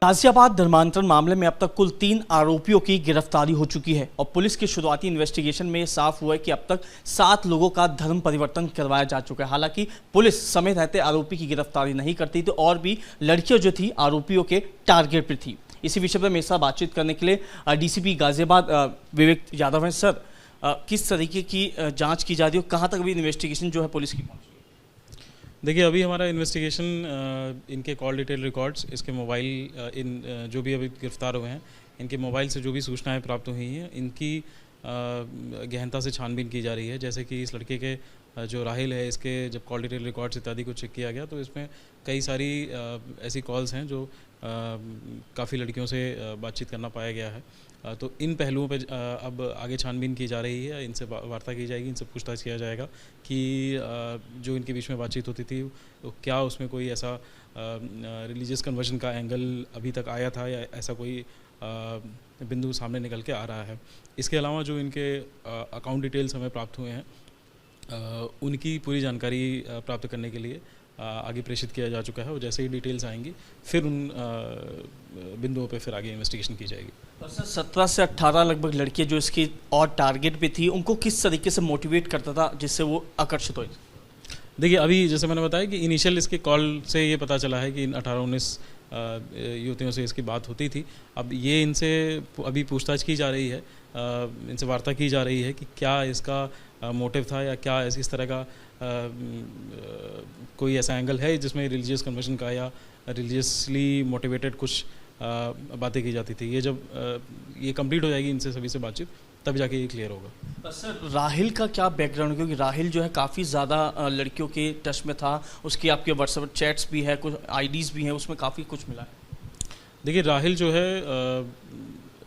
गाजियाबाद धर्मांतरण मामले में अब तक कुल 3 आरोपियों की गिरफ्तारी हो चुकी है और पुलिस के शुरुआती इन्वेस्टिगेशन में साफ हुआ है कि अब तक 7 लोगों का धर्म परिवर्तन करवाया जा चुका है। हालांकि पुलिस समय रहते आरोपी की गिरफ्तारी नहीं करती थी और भी लड़कियां जो थी आरोपियों के टारगेट पर थी। इसी विषय पर मेरे साथ बातचीत करने के लिए डीसीपी गाजियाबाद विवेक यादव हैं। सर, किस तरीके की जाँच की जा रही है और कहाँ तक अभी इन्वेस्टिगेशन जो है पुलिस की? देखिए, अभी हमारा इन्वेस्टिगेशन इनके कॉल डिटेल रिकॉर्ड्स, इसके मोबाइल, जो भी अभी गिरफ्तार हुए हैं, इनके मोबाइल से जो भी सूचनाएं प्राप्त हुई हैं, इनकी गहनता से छानबीन की जा रही है। जैसे कि इस लड़के के जो राहिल है, इसके जब कॉल डिटेल रिकॉर्ड्स इत्यादि को चेक किया गया तो इसमें कई सारी ऐसी कॉल्स हैं जो काफ़ी लड़कियों से बातचीत करना पाया गया है। तो इन पहलुओं पे अब आगे छानबीन की जा रही है, इनसे वार्ता की जाएगी, इनसे पूछताछ किया जाएगा कि जो इनके बीच में बातचीत होती थी तो क्या उसमें कोई ऐसा रिलीजियस कन्वर्जन का एंगल अभी तक आया था या ऐसा कोई बिंदु सामने निकल के आ रहा है। इसके अलावा जो इनके अकाउंट डिटेल्स हमें प्राप्त हुए हैं, उनकी पूरी जानकारी प्राप्त करने के लिए आगे प्रेषित किया जा चुका है और जैसे ही डिटेल्स आएंगी फिर उन बिंदुओं पे फिर आगे इन्वेस्टिगेशन की जाएगी। और सर, 17 से 18 लगभग लड़कियां जो इसकी और टारगेट पे थी, उनको किस तरीके से मोटिवेट करता था जिससे वो आकर्षित हुई? देखिए, अभी जैसे मैंने बताया कि इनिशियल इसके कॉल से ये पता चला है कि इन 18-19 युवतियों से इसकी बात होती थी। अब ये इनसे अभी पूछताछ की जा रही है, इनसे वार्ता की जा रही है कि क्या इसका मोटिव था या क्या इस तरह का कोई ऐसा एंगल है जिसमें रिलीजियस कन्वर्जन का या रिलीजियसली मोटिवेटेड कुछ बातें की जाती थी। ये जब ये कंप्लीट हो जाएगी इनसे सभी से बातचीत, तब जाके ये क्लियर होगा। सर, राहिल का क्या बैकग्राउंड, क्योंकि राहिल जो है काफ़ी ज़्यादा लड़कियों के टच में था, उसकी आपके व्हाट्सएप चैट्स भी है, कुछ आईडीज़ भी हैं, उसमें काफ़ी कुछ मिला है। देखिए, राहिल जो है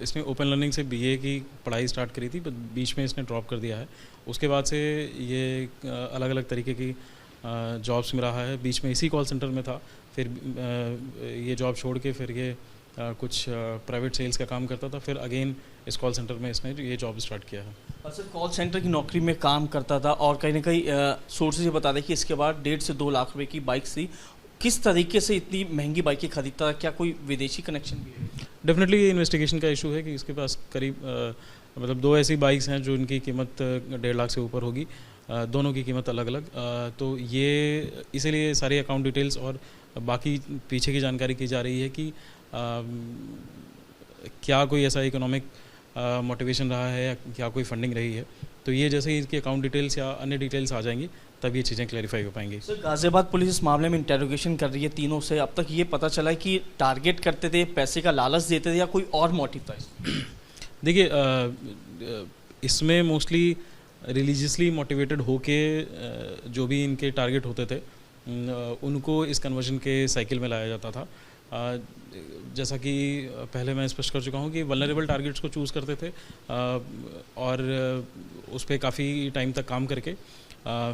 इसने ओपन लर्निंग से बीए की पढ़ाई स्टार्ट करी थी, बीच में इसने ड्रॉप कर दिया है। उसके बाद से ये अलग अलग तरीके की जॉब्स में रहा है। बीच में इसी कॉल सेंटर में था, फिर ये जॉब छोड़ के फिर ये कुछ प्राइवेट सेल्स का काम करता था, फिर अगेन इस कॉल सेंटर में इसने ये जॉब स्टार्ट किया है। अच्छा, कॉल सेंटर की नौकरी में काम करता था और कहीं ना कहीं सोर्सेज ये बता रहे कि इसके बाद 1.5 से 2 लाख रुपए की बाइक थी। किस तरीके से इतनी महंगी बाइकें खरीदता था? क्या कोई विदेशी कनेक्शन भी है? डेफिनेटली ये इन्वेस्टिगेशन का इशू है कि इसके पास करीब मतलब 2 ऐसी बाइक्स हैं जो इनकी कीमत 1.5 लाख से ऊपर होगी। दोनों की कीमत अलग अलग। तो ये इसीलिए सारी अकाउंट डिटेल्स और बाकी पीछे की जानकारी की जा रही है कि क्या कोई ऐसा इकोनॉमिक मोटिवेशन रहा है या क्या कोई फंडिंग रही है। तो ये जैसे ही इसकी अकाउंट डिटेल्स या अन्य डिटेल्स आ जाएंगी तब ये चीज़ें क्लैरिफाई हो पाएंगी। सर, गाजियाबाद पुलिस इस मामले में इंटेरोगेशन कर रही है तीनों से। अब तक ये पता चला है कि टारगेट करते थे, पैसे का लालच देते थे या कोई और मोटिव था? देखिए, इसमें मोस्टली रिलीजियसली मोटिवेटेड होके जो भी इनके टारगेट होते थे उनको इस कन्वर्जन के साइकिल में लाया जाता था। जैसा कि पहले मैं स्पष्ट कर चुका हूँ कि वल्नरेबल टारगेट्स को चूज़ करते थे और उस पर काफ़ी टाइम तक काम करके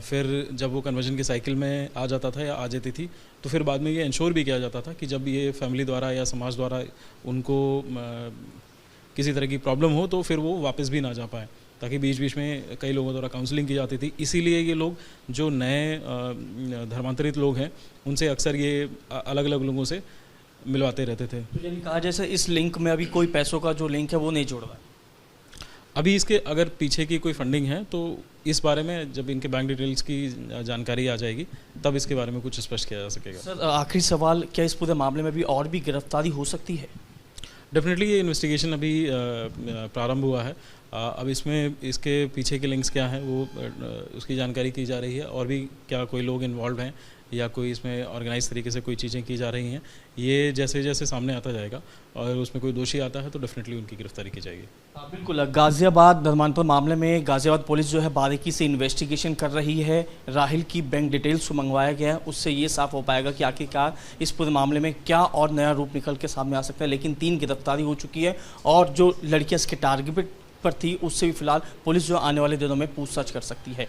फिर जब वो कन्वर्जन के साइकिल में आ जाता था या आ जाती थी तो फिर बाद में ये इंश्योर भी किया जाता था कि जब ये फैमिली द्वारा या समाज द्वारा उनको किसी तरह की प्रॉब्लम हो तो फिर वो वापस भी ना जा पाए, ताकि बीच बीच में कई लोगों द्वारा काउंसलिंग की जाती थी। इसीलिए ये लोग जो नए धर्मांतरित लोग हैं उनसे अक्सर ये अलग अलग लोगों से मिलवाते रहते थे। तो यानी कहा जैसे इस लिंक में अभी कोई पैसों का जो लिंक है वो नहीं जुड़ रहा है? अभी इसके अगर पीछे की कोई फंडिंग है तो इस बारे में जब इनके बैंक डिटेल्स की जानकारी आ जाएगी तब इसके बारे में कुछ स्पष्ट किया जा सकेगा। सर, आखिरी सवाल, क्या इस पूरे मामले में भी और भी गिरफ्तारी हो सकती है? डेफिनेटली ये इन्वेस्टिगेशन अभी प्रारंभ हुआ है। अब इसमें इसके पीछे के लिंक्स क्या हैं वो उसकी जानकारी की जा रही है और भी क्या कोई लोग इन्वॉल्व हैं या कोई इसमें ऑर्गेनाइज तरीके से कोई चीज़ें की जा रही हैं, ये जैसे जैसे सामने आता जाएगा और उसमें कोई दोषी आता है तो डेफिनेटली उनकी गिरफ्तारी की जाएगी। बिल्कुल। गाजियाबाद धर्मांतरण मामले में गाजियाबाद पुलिस जो है बारीकी से इन्वेस्टिगेशन कर रही है। राहिल की बैंक डिटेल्स मंगवाया गया है, उससे ये साफ हो पाएगा कि आखिरकार इस पूरे मामले में क्या और नया रूप निकल के सामने आ सकता है। लेकिन 3 गिरफ्तारी हो चुकी है और जो लड़कियाँ इसके टारगेट पर थी उससे भी फिलहाल पुलिस जो आने वाले दिनों में पूछताछ कर सकती है।